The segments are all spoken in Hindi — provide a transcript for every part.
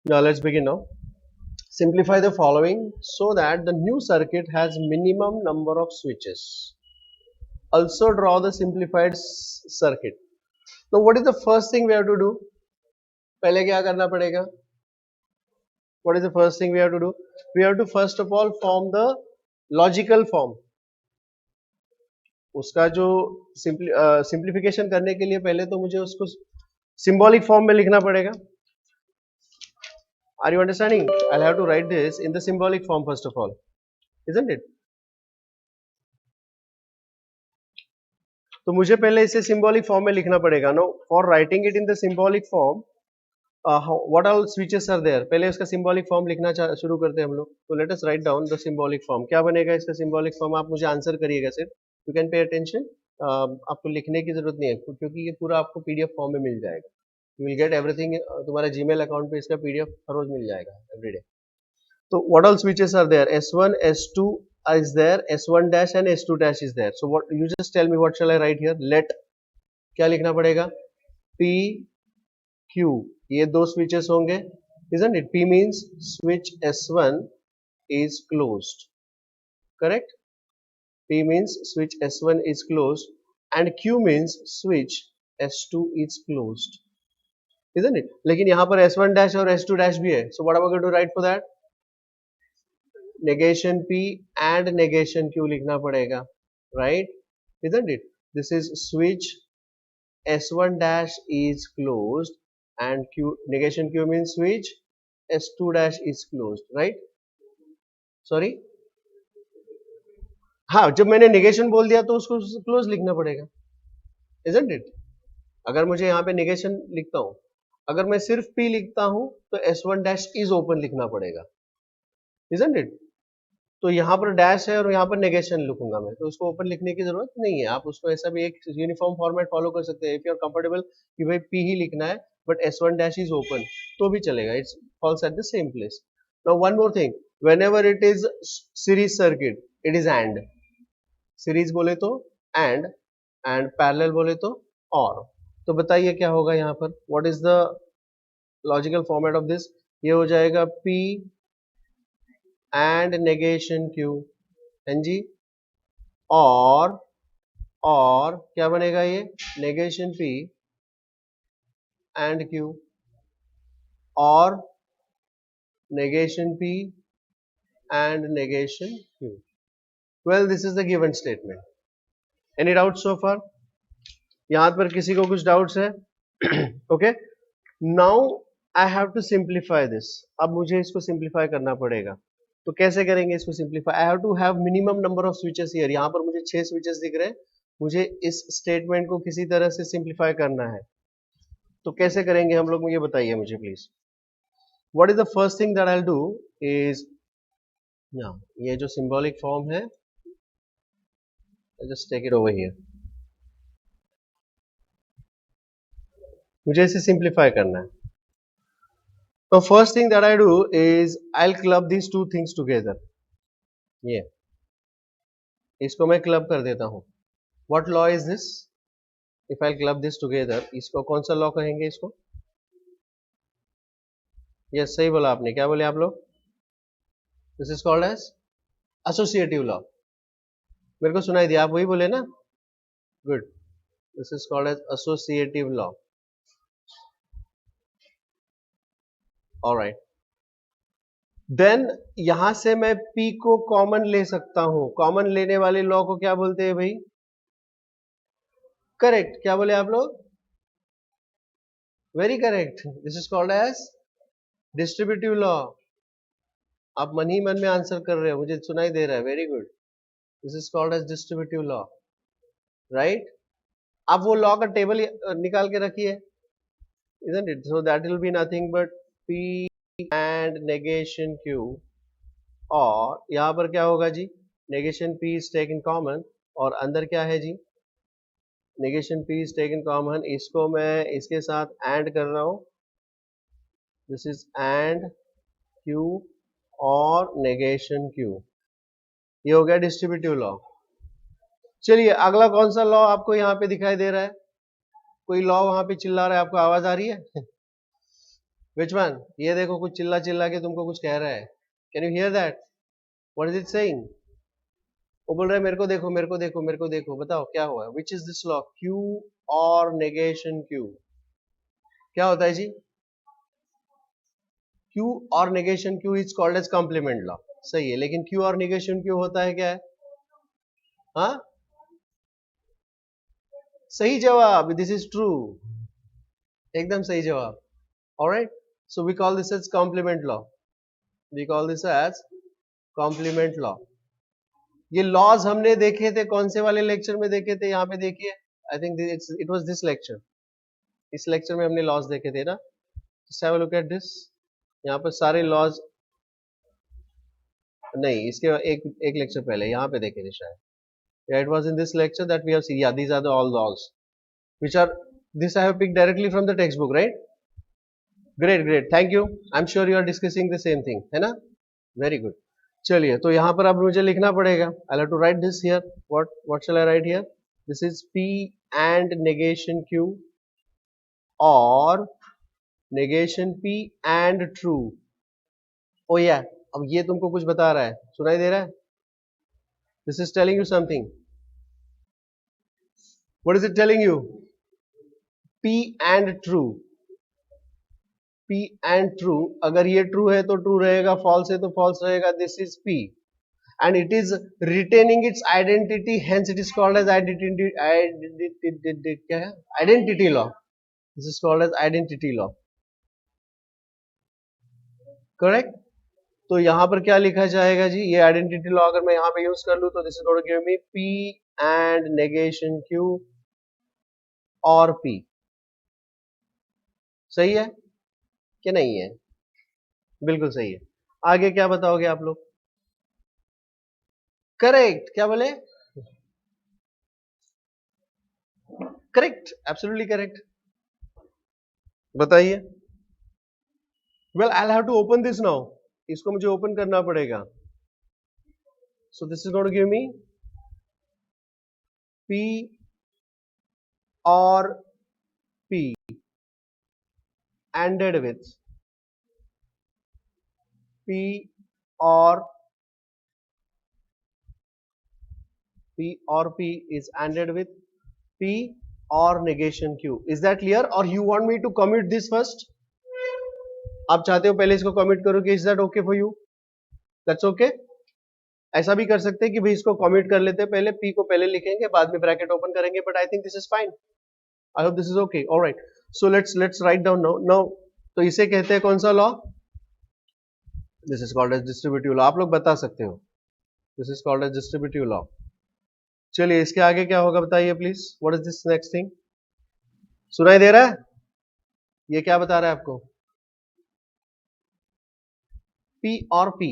Now let's begin now. Simplify the following so that the new circuit has minimum number of switches. Also draw the simplified circuit. Now what is the first thing we have to do? पहले क्या करना पड़ेगा? What is the first thing we have to do? We have to first of all form the logical form. उसका जो सिंप्लीफिकेशन करने के लिए पहले तो मुझे उसको सिंबॉलिक फॉर्म में लिखना पड़ेगा. Are you understanding? I'll have to write this in the symbolic form first of all, isn't it? तो मुझे पहले इसे सिंबॉलिक फॉर्म में लिखना पड़ेगा. No for writing it in the symbolic form what all switches are there. पहले उसका सिंबॉलिक फॉर्म लिखना शुरू करते हैं हम लोग. तो let us write down the symbolic form. क्या बनेगा इसका सिंबॉलिक फॉर्म? आप मुझे आंसर करिएगा सिर्फ. You can pay attention. आपको लिखने की जरूरत नहीं है क्योंकि ये पूरा आपको पीडीएफ फॉर्म में मिल जाएगा. You will get everything. तुम्हारा जीमेल अकाउंट पे इसका पीडीएफ हर रोज मिल जाएगा everyday. So what all switches are there? S1, S2 is there, S1 dash and S2 dash is there. So what you just tell me what shall I write here? Let क्या लिखना पड़ेगा? P, Q. ये दो switches होंगे, isn't it? P means switch S1 is closed. Correct? P means switch S1 is closed and Q means switch S2 is closed. Isn't it? लेकिन यहाँ पर S1 dash और S2 dash भी है. So what am I going to write for that? negation P and negation Q लिखना पड़ेगा, right? Isn't it? This is switch S1 dash is closed and Q negation Q means switch S2 dash is closed, right? Sorry? हाँ, जब मैंने negation बोल दिया तो उसको close लिखना पड़ेगा, isn't it? अगर मुझे यहाँ पे negation लिखता हूँ, अगर मैं सिर्फ P लिखता हूँ तो S1 dash is open लिखना पड़ेगा, isn't it? तो यहाँ पर डैश है और यहाँ पर नेगेशन लिखूंगा मैं, तो उसको ओपन लिखने की जरूरत नहीं है. आप उसको ऐसा भी एक यूनिफॉर्म फॉर्मेट फॉलो कर सकते हैं. इफ यू आर कंफर्टेबल कि भाई पी ही लिखना है but S1 dash is open तो भी चलेगा. It's false at the same place. Now one more thing, whenever it is series circuit it is and. Series बोले तो एंड पैरेलल बोले तो और. तो बताइए क्या होगा यहाँ पर? What is the logical format of this? ये हो जाएगा P एंड नेगेशन Q. हाँ जी. और क्या बनेगा ये? नेगेशन P एंड Q और negation P and negation Q. Well, this is the given statement. Any doubts so far? यहाँ पर किसी को कुछ doubts है? Okay. Now I have to simplify this. अब मुझे इसको simplify करना पड़ेगा. तो कैसे करेंगे इसको simplify? I have to have minimum number of switches here. यहाँ पर मुझे 6 switches दिख रहे हैं. मुझे इस statement को किसी तरह से simplify करना है. तो कैसे करेंगे हम लोग? मुझे बताइए मुझे please. What is the first thing that I'll do is ये जो symbolic form है, I'll just take it over here. मुझे इसे simplify करना है. So first thing that I do is I'll club these two things together. ये इसको मैं club कर देता हूँ. What law is this? If I'll club this together, इसको कौन सा law कहेंगे इसको? Yes, सही बोला आपने. क्या बोले आप लोग? This is called as associative law. मेरे को सुनाई दिया, आप वही बोले ना? Good. This is called as associative law. All right. Then यहां से मैं P को कॉमन ले सकता हूं. कॉमन लेने वाले लॉ को क्या बोलते हैं भाई? करेक्ट. क्या बोले आप लोग? Very correct. This is called as distributive law. आप मन ही मन में आंसर कर रहे हो, मुझे सुनाई दे रहा है. Very good. This is called as distributive law, right? आप वो लॉ का टेबल निकाल के रखिए, isn't it? So that will be nothing but P and negation Q. और यहाँ पर क्या होगा जी? negation P is taken common और अंदर क्या है जी? negation P is taken common. इसको मैं इसके साथ AND कर रहा हूँ. This is AND Q और negation Q. ये हो गया डिस्ट्रीब्यूटिव लॉ. चलिए अगला कौन सा लॉ आपको यहाँ पे दिखाई दे रहा है? कोई लॉ वहां पे चिल्ला रहा है, आपको आवाज आ रही है? Which one? ये देखो कुछ चिल्ला चिल्ला के तुमको कुछ कह रहा है. Can you here that? What is it saying? वो बोल रहा है मेरे को देखो मेरे को देखो मेरे को देखो, बताओ क्या हुआ? Which is this law? Q और नेगेशन क्यू क्या होता है जी? क्यू और negation Q is called as complement law. सही है, लेकिन क्यू और नेगेशन क्यू होता है क्या है? हाँ, सही जवाब. This is true. एकदम सही जवाब. All right, so we call this as complement law. We call this as complement law. ये लॉज हमने देखे थे कौन से वाले लेक्चर में देखे थे? यहाँ पे देखिए, I think it was this lecture. इस लेक्चर में हमने लॉज देखे थे ना. Just have a look at this. यहाँ पर सारे लॉज नहीं, इसके एक एक लेक्चर पहले यहाँ पे देखे थे शायद. Yeah, it was in this lecture that we have seen. Yeah, these are the all laws which are, this I have picked directly from the textbook, right? Great, great. Thank you. I'm sure you are discussing the same thing, है ना? Very good. चलिए, तो यहाँ पर अब मुझे लिखना पड़ेगा. I'll have to write this here. What shall I write here? This is P and negation Q or negation P and true. Oh yeah. अब ये तुमको कुछ बता रहा है, सुनाई दे रहा है? This is telling you something. What is it telling you? P and true. P and true. अगर ये true है तो true रहेगा, false है तो false रहेगा. This is P and it is retaining its identity, hence it is called as identity क्या है? Identity law. This is called as identity law. Correct? तो यहाँ पर क्या लिखा जाएगा जी? ये आइडेंटिटी लॉ अगर मैं यहाँ पे यूज कर लूँ तो this is going to give me P and negation Q और P. सही है कि नहीं है? बिल्कुल सही है. आगे क्या बताओगे आप लोग? करेक्ट. क्या बोले? Correct, absolutely correct. बताइए. Well, I have to open this now. इसको मुझे ओपन करना पड़ेगा. So this is going to give me P और P ANDed with P और P is ANDed with P or negation Q. Is that clear? Or you want me to commit this first? आप चाहते हो पहले इसको कमिट करो कि is that okay for you? That's okay? ऐसा भी कर सकते हैं कि भाई इसको कमिट कर लेते हैं, पहले P को पहले लिखेंगे, बाद में ब्रैकेट ओपन करेंगे, but I think this is fine. I hope this is okay. All right. So let's write down now. Now, तो इसे कहते हैं कौन सा law? This is called as distributive law. आप लोग बता सकते हो. This is called as distributive law. चलिए, इसके आगे क्या होगा बताइए please. What is this next thing? सुनाई दे रहा है? ये क्या बता रहा है आपको? P और P.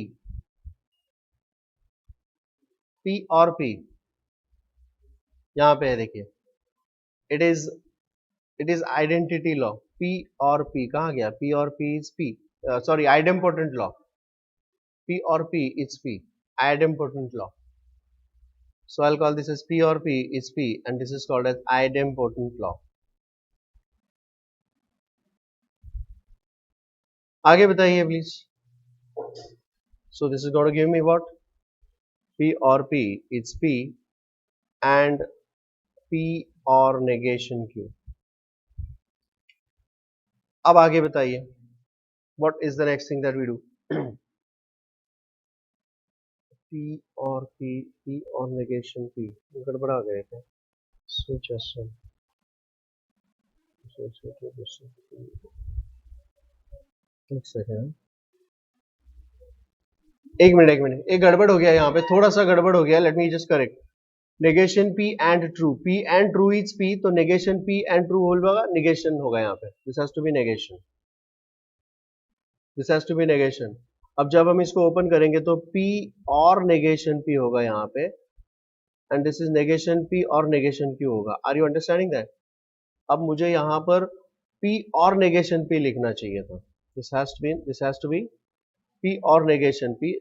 P और P यहां पे है, देखिए. It is identity law. P और P कहां गया? P और P is P. Sorry, idempotent law. P और P is P. Idempotent law. So I'll call this as P or P is P, and this is called as idempotent law. आगे बताइए please. So this is going to give me what? P or P is P and P or negation Q. अब आगे बताइए. What is the next thing that we do? P or P or negation P. गड़बड़ा गए थे. Switch assume. एक मिनट, एक गड़बड़ हो गया यहाँ पे, थोड़ा सा गड़बड़ हो गया. Let me just correct. Negation P and true. P and true is P, तो नेगेशन P एंड ट्रू होगा, नेगेशन होगा यहाँ पे. This has to be negation. This has to be negation. अब जब हम इसको ओपन करेंगे तो P और नेगेशन P होगा यहाँ पे, and this is negation P और नेगेशन Q होगा. Are you understanding that? अब मुझे यहाँ पर P और नेगेशन P लिखना चाहिए था. This has to be P और नेगेशन P.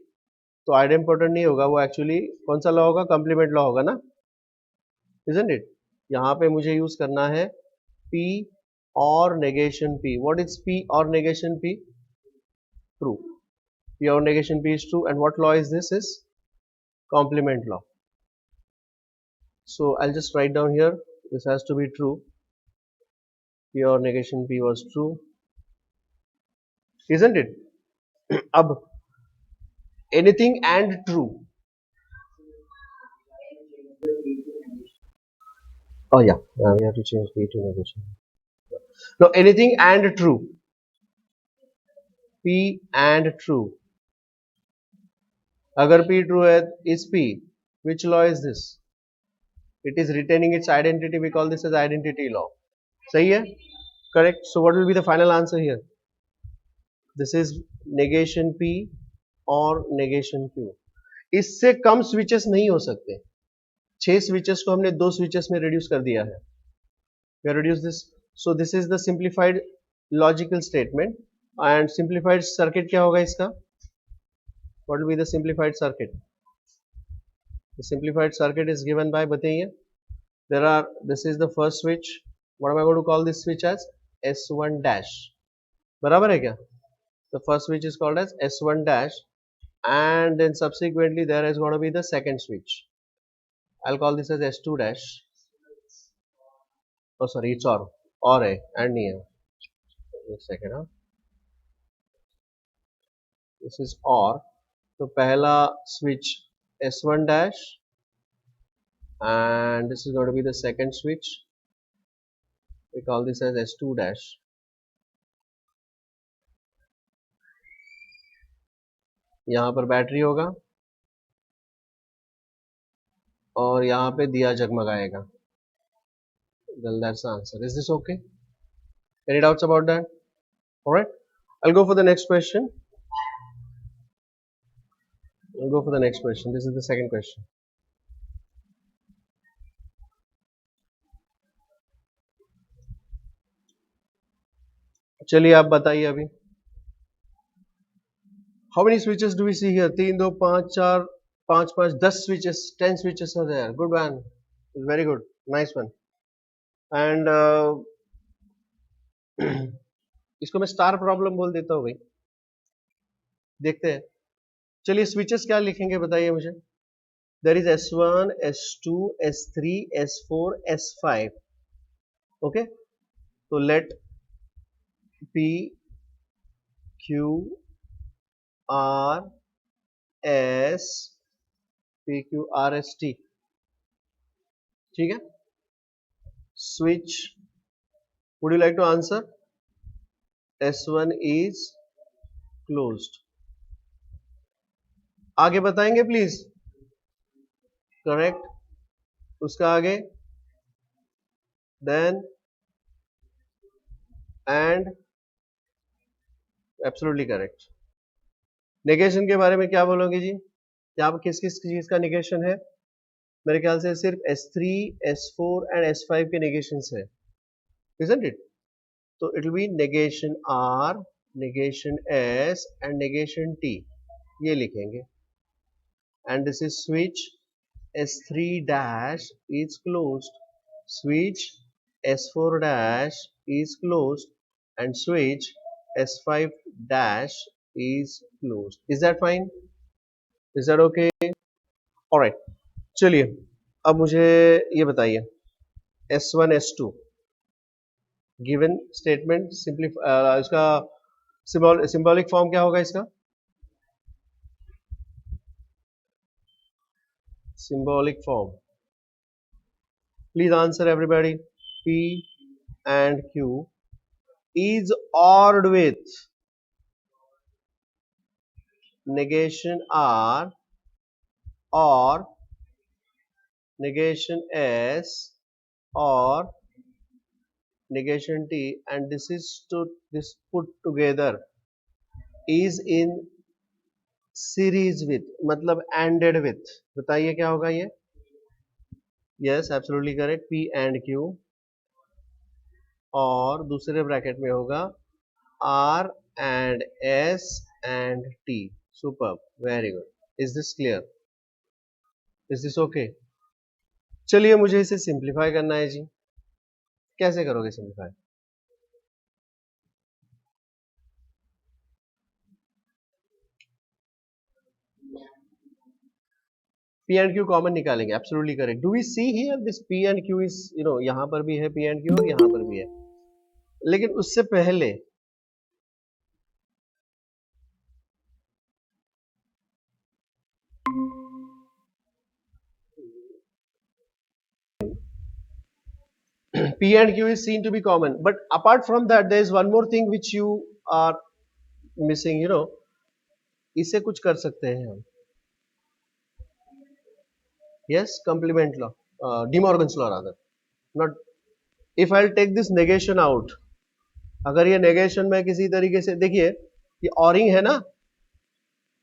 तो आइडेम्पोटेंट नहीं होगा, वो एक्चुअली कौन सा लॉ होगा? कॉम्प्लीमेंट लॉ होगा ना, इजंट इट? यहाँ पे मुझे यूज करना है P or negation P. What is P or negation P? True. P or negation P is true. And what law is this? Is complement law. So I'll just write down here, this has to be true. P or negation P was true, isn't it? Ab anything and true. Oh yeah, we have to change P to negation. No, anything and true. P and true. Agar P true है, is P. Which law is this? It is retaining its identity. We call this as identity law. सही है? Correct. So what will be the final answer here? This is negation P और negation Q. इससे कम switches नहीं हो सकते. 6 switches को हमने 2 switches में reduce कर दिया है. We have reduced this. So this is the simplified logical statement. And simplified circuit क्या होगा इसका? What will be the simplified circuit? The simplified circuit is given by, बताइए. This is the first switch. What am I going to call this switch as? S1 dash. बराबर है क्या? The first switch is called as S1 dash, and then subsequently there is going to be the second switch. I'll call this as S2 dash. Oh sorry, it's or है and नहीं है. एक second हाँ. This is or. तो पहला switch S1 dash, and this is going to be the second switch. We call this as S2 dash. यहाँ पर बैटरी होगा और यहाँ पे दिया जगमगाएगा. Well, that's the answer. Is this okay? Any doubts about that? All right. I'll go for the next question. This is the second question. चलिए आप बताइए अभी. How many switches do we see here? 3, 2, 5, 4, 5, 5, 10 switches. 10 switches are there. Good one. Very good. Nice one. And इसको मैं स्टार प्रॉब्लम बोल देता हूँ भाई. देखते हैं. चलिए switches क्या लिखेंगे बताइए मुझे. There is S1, S2, S3, S4, S5. Okay. So let P, Q, R, S, P, Q, R, S, T. ठीक है. Switch. Would you like to answer? S1 is closed. आगे बताएंगे प्लीज. करेक्ट. उसका आगे then and absolutely correct. Negation के बारे में क्या बोलोगे जी? यहाँ पर किस किस चीज का नेगेशन है? मेरे ख्याल से सिर्फ S3, S4 एंड S5 के नेगेशंस है. Isn't it? तो it will be negation R, negation S and negation T. ये लिखेंगे. And this is switch S3 dash is closed. Switch S4 dash is closed and switch S5 dash is closed. Is that fine? Is that okay? All right. चलिए अब मुझे ये बताइए S1 S2 गिवन स्टेटमेंट इसका सिंबॉलिक फॉर्म क्या होगा इसका? Symbolic form. Please answer everybody. P and Q is ORed with negation R or negation S or negation T, and this put together is in series with, मतलब ANDed with. बताइए क्या होगा ये? Yes, absolutely correct. P and Q और दूसरे ब्रैकेट में होगा R and S and T. Superb. Very good. Is this clear? Is this okay? चलिए मुझे इसे सिंप्लीफाई करना है जी. कैसे करोगे simplify? P and Q common निकालेंगे, absolutely correct. Do we see here this P and Q is यहाँ पर भी है P and Q और यहाँ पर भी है, लेकिन उससे पहले P and Q is seen to be common, but apart from that there is one more thing which you are missing. इसे कुछ कर सकते हैं हम. Yes, complement law, De Morgan's law rather. Not if I'll take this negation out. अगर ये नेगेशन में किसी तरीके से देखिए, ये ऑरिंग है ना,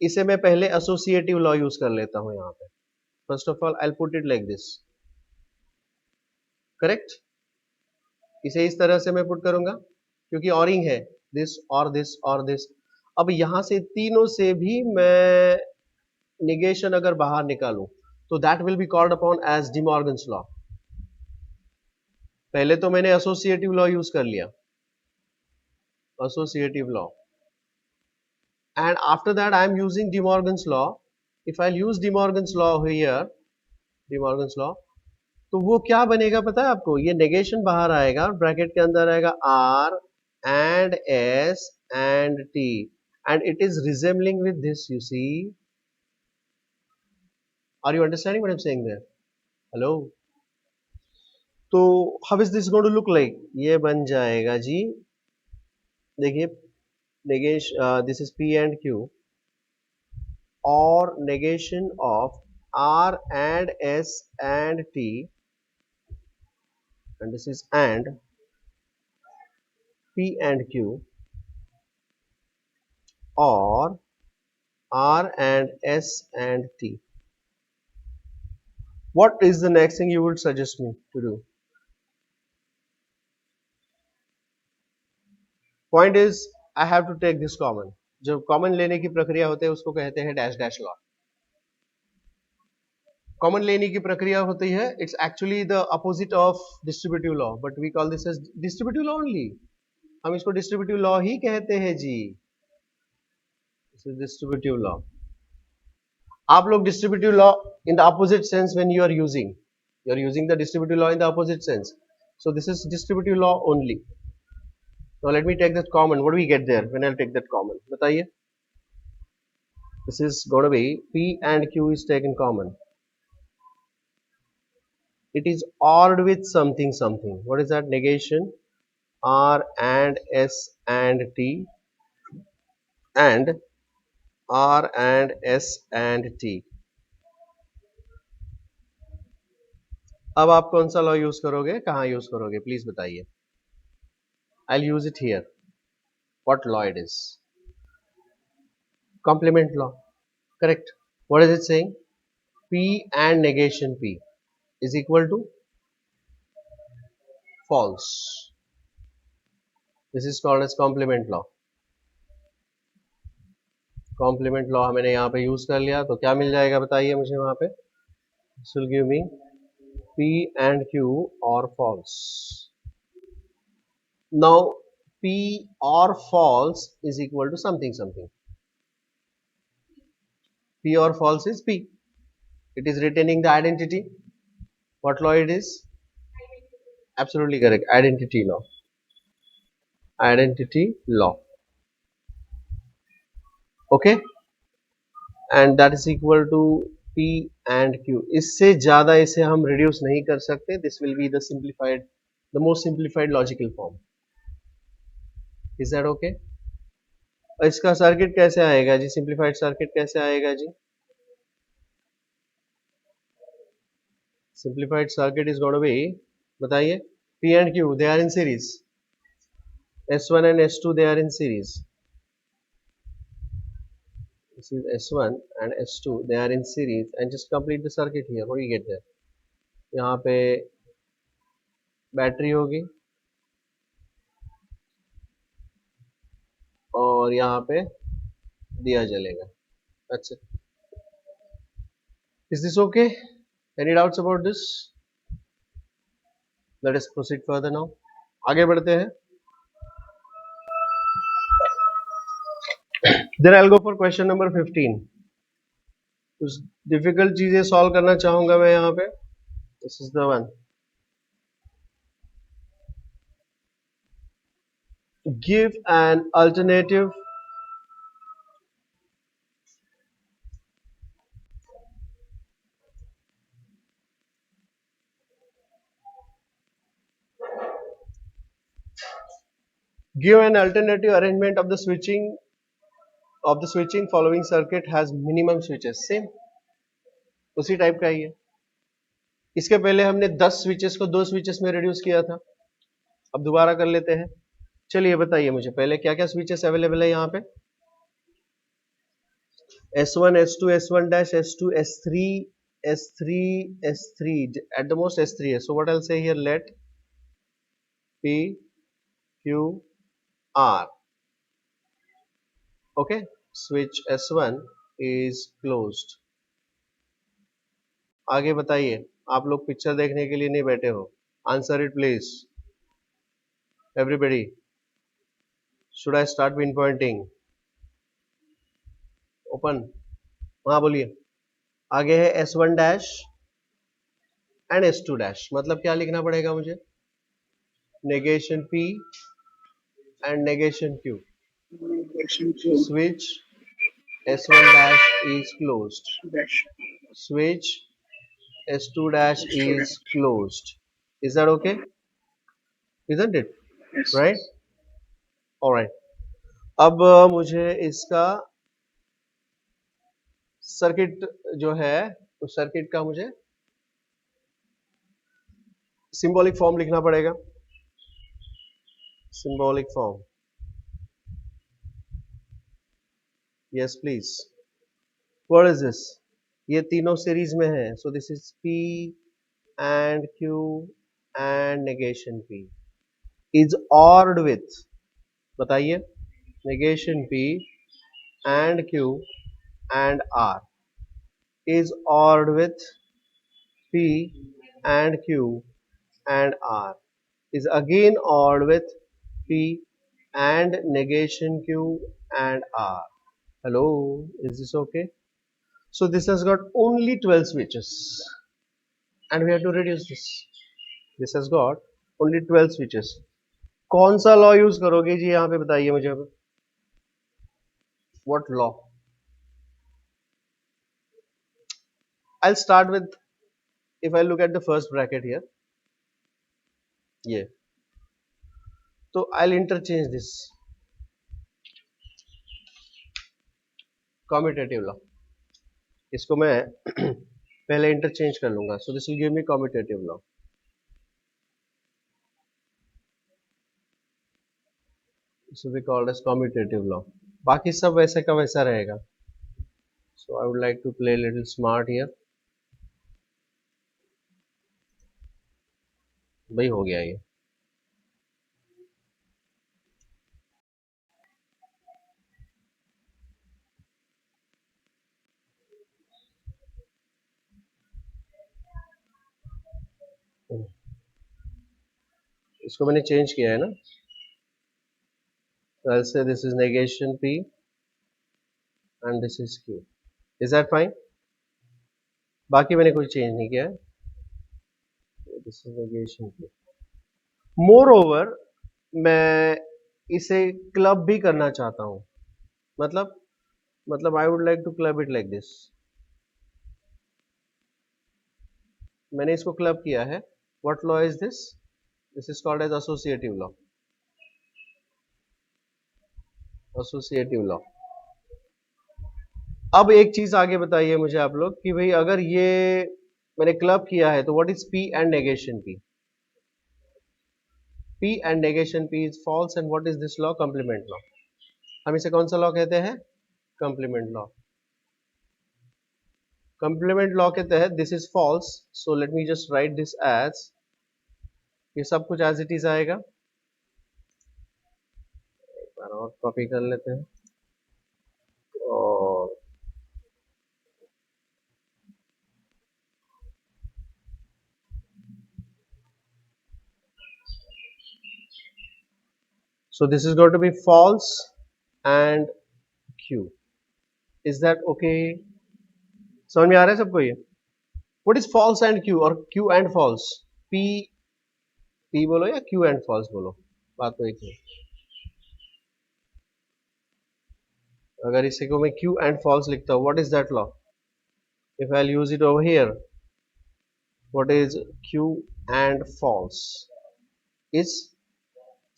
इसे मैं पहले एसोसिएटिव लॉ यूज कर लेता हूं यहाँ पे. First of all I put it like this, correct. इसे इस तरह से मैं पुट करूंगा क्योंकि ऑरिंग है, दिस और दिस और दिस. अब यहां से तीनों से भी मैं निगेशन अगर बाहर निकालूं तो that will be called upon as De Morgan's law. पहले तो मैंने एसोसिएटिव लॉ यूज कर लिया, associative law, and after that I am using De Morgan's law. If I'll use De Morgan's law here, De Morgan's law, तो वो क्या बनेगा पता है आपको? ये नेगेशन बाहर आएगा और ब्रैकेट के अंदर आएगा R and S and T, and it is resembling with this, you see. Are you understanding what I'm saying there? Hello. तो how is this going to look like? ये बन जाएगा जी, देखिए negation, this is P and Q, or negation of R and S and T, and this is and P and Q, or R and S and T. What is the next thing you would suggest me to do? Point is, I have to take this common. जो कॉमन लेने की प्रक्रिया होती है उसको कहते हैं डैश डैश लॉ. कॉमन लेने की प्रक्रिया होती है, it's actually the opposite of distributive law, but we call this as distributive law only. हम इसको डिस्ट्रीब्यूटिव लॉ ही कहते हैं जी. Distributive law. आप लोग distributive law in the opposite sense when you are using the distributive law in the opposite sense. So this is distributive law only. Now let me take that common. What do we get there when I'll take that common? बताइए. This is going to be P and Q is taken common. It is ORed with something something. What is that? Negation R and S and T, and R and S and T. अब आप कौन सा लॉ यूज करोगे, कहाँ यूज करोगे, प्लीज बताइए. I'll use it here. What law it is? Complement law. Correct. What is it saying? P and negation P is equal to false. This is called as complement law. Complement law हमने यहाँ पे यूज कर लिया, तो क्या मिल जाएगा बताइए मुझे वहां पे. This will give me P and Q or false. Now P or false is equal to something something. P or false is P. It is retaining the identity. What law it is? Absolutely correct. Identity law. Identity law. Okay, and that is equal to P and Q. इससे ज्यादा इसे हम reduce नहीं कर सकते. This will be the simplified, the most simplified logical form. Is that okay? इसका सर्किट कैसे आएगा जी? सिंप्लीफाइड सर्किट कैसे आएगा जी? Simplified circuit is going to be, बताइए. P and Q, they are in series. S1 and S2, they are in series. This is S1 and S2, they are in series, and just complete the circuit here. What do you get there? यहाँ पे बैटरी होगी और यहाँ पे दिया जलेगा. That's it. Is this okay? Any doubts about this? Let us proceed further now. आगे बढ़ते हैं. Then I'll go for question number 15. कुछ डिफिकल्ट चीजें सॉल्व करना चाहूंगा मैं यहाँ पे. This is the one. Give an alternative give an alternative arrangement of the switching following circuit has minimum switches. Same उसी टाइप का ही है. इसके पहले हमने 10 स्विचेस को 2 स्विचेस में रिड्यूस किया था. अब दोबारा कर लेते हैं. चलिए बताइए मुझे पहले क्या क्या स्विचेस अवेलेबल है यहाँ पे. S1, S2, S1 dash, S2, S3, S3, S3, at the most S3 है. So what I'll say here, let P, Q, R. Okay, switch S1 is closed. आगे बताइए. आप लोग पिक्चर देखने के लिए नहीं बैठे हो. Answer it please. Everybody. Should I start pin pointing? Open. हाँ बोलिए. आगे है S1 dash and S2 dash. मतलब क्या लिखना पड़ेगा मुझे? Negation P and negation Q. Switch S1 dash is closed. Switch S2 dash is closed. Is that okay? Isn't it? Yes. Right? Alright. अब मुझे इसका सर्किट जो है उस सर्किट का मुझे सिंबॉलिक फॉर्म लिखना पड़ेगा. Symbolic form. Yes please. What is this? ये तीनों सीरीज में है. सो this is P and Q and negation P is ORed with. बताइए. negation P and Q and R is ORed with P and Q and R is again ORed with P and negation Q and R. Hello, is this okay? So this has got only 12 switches and we have to reduce this. This has got only 12 switches. कौन सा लॉ यूज करोगे जी यहाँ पे बताइए मुझे. What law? I'll start with, if I look at the first bracket here, ये तो I'll interchange this commutative law. इसको मैं पहले इंटरचेंज कर लूंगा. So this will give me commutative law. This will be called as commutative law. बाकी सब वैसे का वैसा रहेगा. So I would like to play a little smart here. भाई हो गया ये. इसको मैंने चेंज किया है ना. So I'll say this is negation P and this is Q. Is that fine? बाकी मैंने कुछ चेंज नहीं किया है. This is negation P. Moreover, मैं इसे क्लब भी करना चाहता हूं. मतलब I would like to club it like this. मैंने इसको क्लब किया है. What law is this? This is called as associative law. Associative law. अब एक चीज आगे बताइए मुझे आप लोग कि भाई अगर ये मैंने क्लब किया है तो what is P and negation P? P and negation P is false and what is this law? Complement law. हम इसे कौन सा लॉ कहते हैं? Complement law. Complement law के तहत this is false. So let me just write this as, ये सब कुछ as it is आएगा. एक बार और कॉपी कर लेते हैं. और so this is going to be false and Q. Is that okay? समझ में आ रहा है सबको ये? What is false and Q और Q and false? P P बोलो या क्यू एंड फॉल्स बोलो, बात तो एक है। अगर इसी को मैं क्यू एंड फॉल्स लिखता हूँ, what is that law? If I use it over here, what is Q and false? Is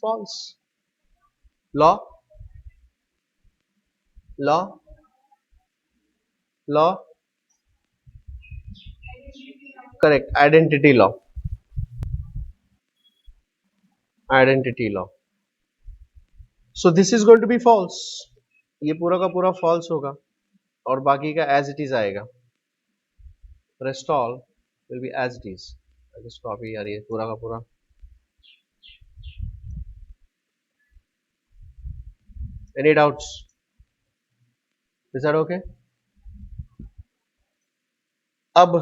false. Law law law correct, identity law, identity law. So this is going to be false, ये पूरा का पूरा फॉल्स होगा और बाकी का एज इट इज आएगा। Rest all will be as it is. Just copy यार ये पूरा का पूरा। Any doubts? Is that okay? अब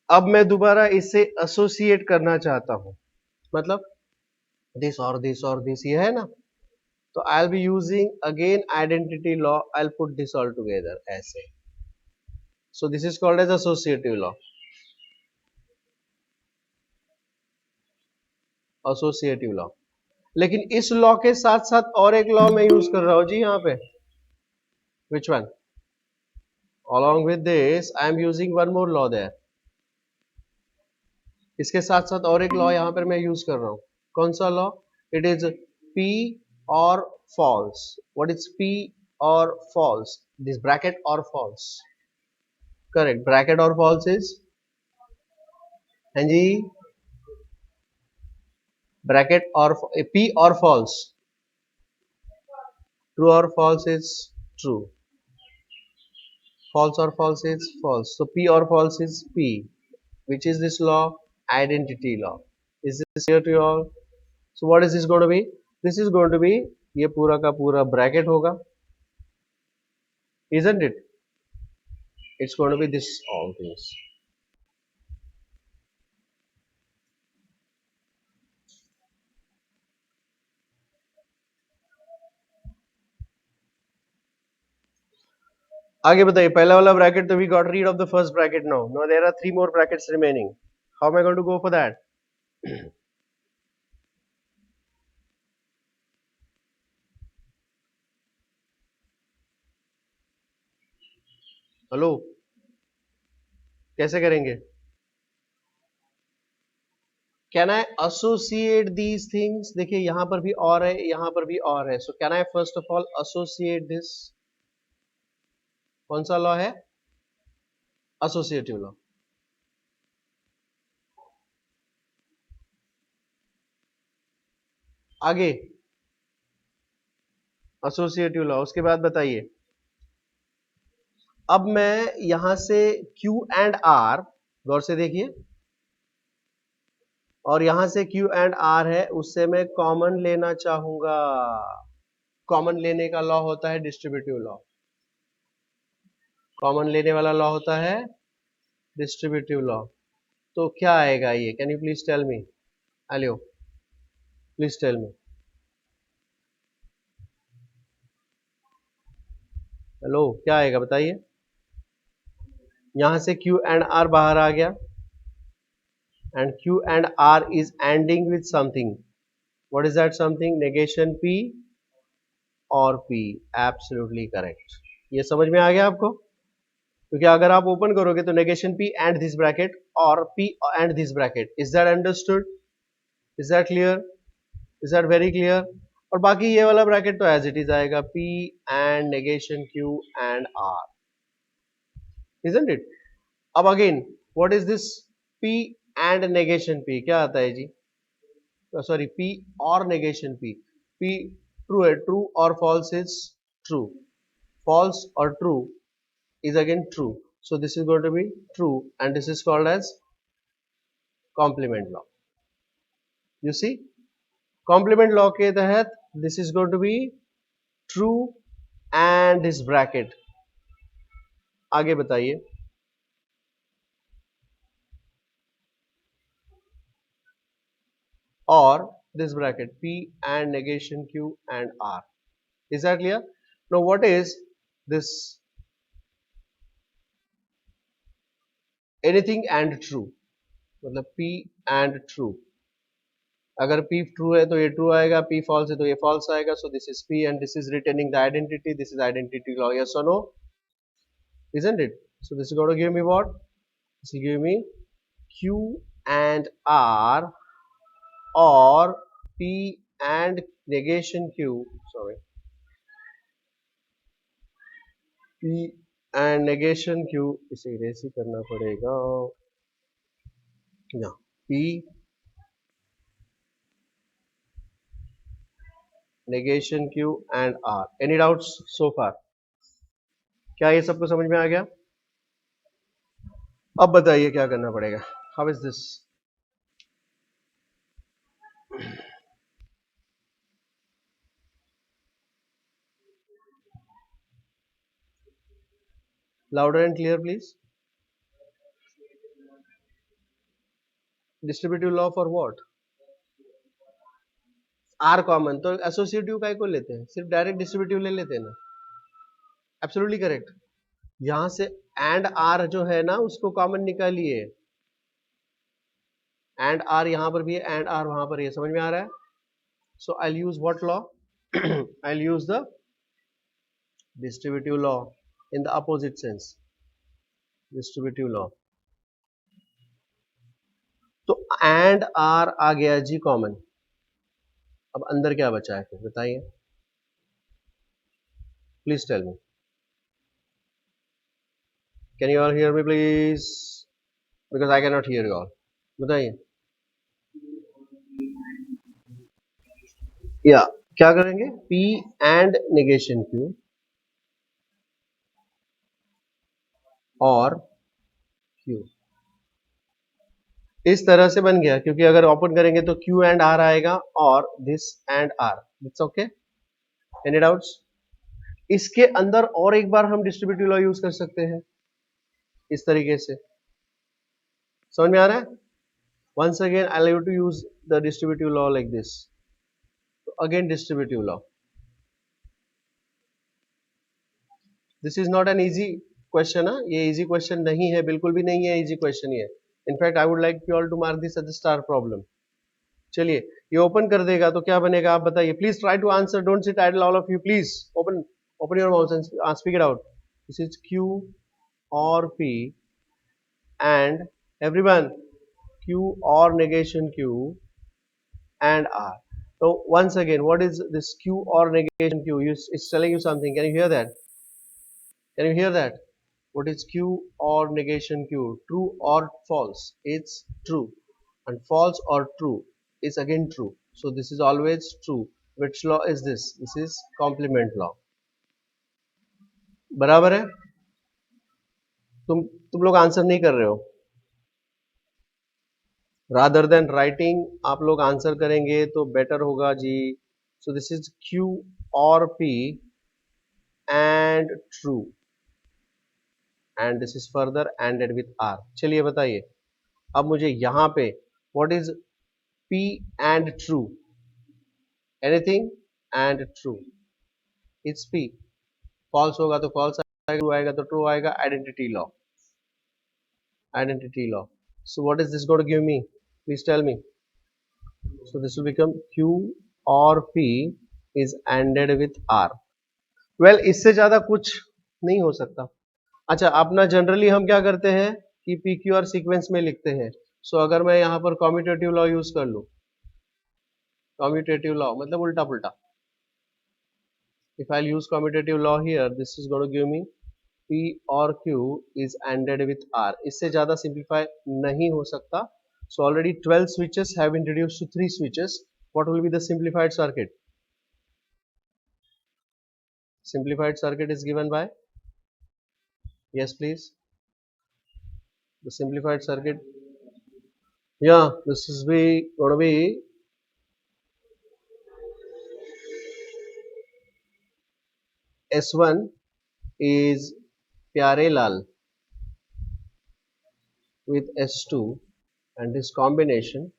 अब मैं दोबारा इसे एसोसिएट करना चाहता हूं, मतलब दिस और दिस ये है ना, तो I will be using again identity law, I will put this all together ऐसे। So this is called as associative law, associative law. लेकिन इस लॉ के साथ साथ और एक लॉ मैं यूज कर रहा हूं जी यहाँ पे। Which one? along with this I am using one more law there। इसके साथ साथ और एक लॉ यहाँ पर मैं यूज कर रहा हूँ। कौन सा law? It is P or false। what is P or false? this bracket or false? correct, bracket or false is, हाँ जी, bracket or P or false? true or false is true, false or false is false, so P or false is P। which is this law? Identity law। is this clear to you all? so what is this going to be? this is going to be, ये पूरा का पूरा ब्रैकेट होगा, isn't it? it's going to be this all things। आगे बताइए, पहला वाला ब्रैकेट तो we got rid of the first bracket now, now there are 3 more brackets remaining। how am I going to go for that? Hello, कैसे करेंगे? Can I associate these things? देखिए यहां पर भी और है, यहां पर भी और है, so can I first of all associate this? कौन सा लॉ है? Associative law. आगे एसोसिएटिव लॉ, उसके बाद बताइए। अब मैं यहां से Q एंड R, गौर से देखिए, और यहां से Q एंड R है, उससे मैं कॉमन लेना चाहूंगा। कॉमन लेने का लॉ होता है डिस्ट्रीब्यूटिव लॉ। कॉमन लेने वाला लॉ होता है डिस्ट्रीब्यूटिव लॉ। तो क्या आएगा ये? Can you please tell me? Hello, please tell me. Hello, क्या आएगा बताइए? यहां से Q एंड R बाहर आ गया, and Q and R is ending with something। what is that something? negation P or P। absolutely correct। ये समझ में आ गया आपको? क्योंकि अगर आप ओपन करोगे तो negation P and this bracket और P and this bracket। is that understood? is that clear? is that very clear? और बाकी ये वाला ब्रैकेट तो एज इट इज आएगा, P and negation Q and R, isn't it? अब again what is this P and negation P? क्या आता है जी? सॉरी, P और negation P। P ट्रू है, ट्रू और false is true, false or true is again true, so this is going to be true and this is called as complement law। you see, complement law के तहत this is going to be true and this bracket। आगे बताइए। और this bracket P and negation Q and R। is that clear? now what is this anything and true, मतलब P एंड ट्रू, अगर P ट्रू है तो ये ट्रू आएगा, P फॉल्स है तो ये फॉल्स आएगा. सो this is P and this is retaining the identity. This is identity law. Yes or no? Isn't it? So this is going to give me what? This will give me Q and R, or P and negation Q. Sorry, P and negation Q. इसे इरेज ही करना पड़ेगा. Yeah, P negation Q and R. Any doubts so far? क्या ये सबको समझ में आ गया? अब बताइए क्या करना पड़ेगा. How is this? Louder and clear, please. Distributive law for what? R common, तो एसोसिएटिव काय को लेते हैं, सिर्फ डायरेक्ट डिस्ट्रीब्यूटिव ले लेते हैं ना. Absolutely correct. यहां से एंड आर जो है ना उसको कॉमन निकालिए. एंड आर यहां पर भी है, एंड आर वहां पर है. समझ में आ रहा है? So I use what law? I use the distributive law in the opposite sense. Distributive law. तो एंड आर आ गया जी कॉमन. अब अंदर क्या बचा है फिर बताइए, please tell me. Can you all hear me please? Because I can not hear you all. बताइए. या क्या करेंगे? P एंड नेगेशन Q और Q. इस तरह से बन गया, क्योंकि अगर ओपन करेंगे तो Q एंड R आएगा और this and R. It's okay. Any doubts? इसके अंदर और एक बार हम डिस्ट्रीब्यूटिव लॉ यूज कर सकते हैं इस तरीके से. समझ में आ रहा है? once again I'll have to use the distributive law like this. So again distributive law. This is not an easy question. ये easy question नहीं है, बिल्कुल भी नहीं है easy question ये. In fact I would like you all to mark this as a star problem. चलिए ये ओपन कर देगा तो क्या बनेगा आप बताइए. Please try to answer. Don't sit idle all of you. Please open your mouth and speak it out. This is Q और P and everyone, Q or negation Q and R. So once again, what is this Q or negation Q? It's telling you something. Can you hear that? Can you hear that? What is Q or negation Q? True or false? It's true. And false or true is again true. So this is always true. Which law is this? This is complement law. बराबर है? तुम लोग आंसर नहीं कर रहे हो. रादर देन राइटिंग आप लोग आंसर करेंगे तो बेटर होगा जी. सो दिस इज Q और P and true and this is further anded with R. चलिए बताइए अब मुझे यहां पे what is P and true? Anything and true. It's P. False होगा तो फॉल्स आएगा, ट्रू आएगा तो ट्रू आएगा. Identity law. Identity law. So what is this going to give me? Please tell me. So this will become Q or P is ANDed with R. Well, इससे ज्यादा कुछ नहीं हो सकता. अच्छा, अपना जनरली हम क्या करते हैं कि पी क्यू आर सीक्वेंस में लिखते हैं. सो अगर मैं यहाँ पर कॉम्यूटेटिव लॉ यूज कर लूं, कॉम्यूटेटिव लॉ मतलब उल्टा पुल्टा. If I use commutative law here, this is going to give me P और Q is ANDed with R. इससे ज्यादा सिंप्लीफाई नहीं हो सकता. So already 12 switches have introduced to 3 switches. What will be the simplified circuit? Simplified circuit is given by, yes please. The simplified circuit, yeah, this is going to be S1 is Pyare Lal with S2, and this combination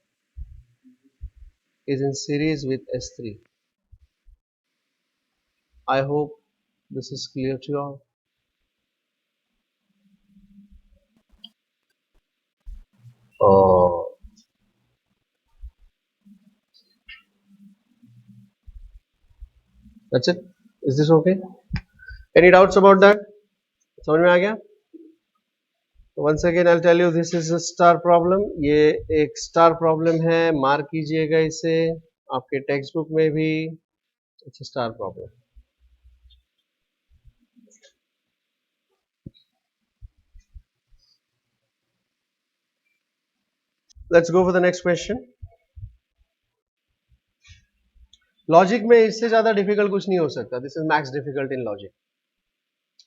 is in series with S3. I hope this is clear to you all. That's it. Is this okay? Any doubts about that? समझ में आ गया? Once again I'll tell you this is a star problem. ये एक star problem है, मार्क कीजिएगा इसे आपके टेक्स्ट बुक में भी. It's a star problem. Let's go for the next question. Logic में इससे ज्यादा डिफिकल्ट कुछ नहीं हो सकता. This is max difficult in logic.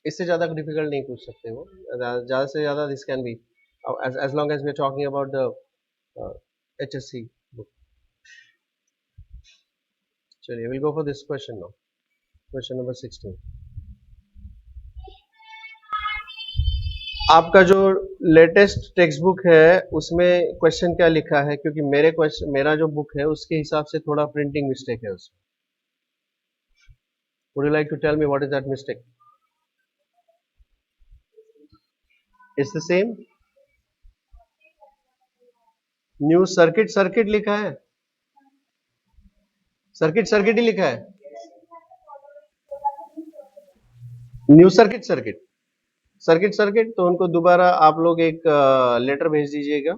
इससे ज्यादा डिफिकल्ट नहीं पूछ सकते वो. ज्यादा से ज्यादा this can be as long as we are talking about the HSC book. चलिए we'll go for this question now. Question number 16. आपका जो लेटेस्ट टेक्स्ट बुक है उसमें क्वेश्चन क्या लिखा है, क्योंकि मेरा जो बुक है उसके हिसाब से थोड़ा प्रिंटिंग मिस्टेक है उसमें. Would you like to tell me what is that mistake? It's the same. New circuit लिखा है. सर्किट ही लिखा है. न्यू सर्किट तो उनको दोबारा आप लोग एक लेटर भेज दीजिएगा.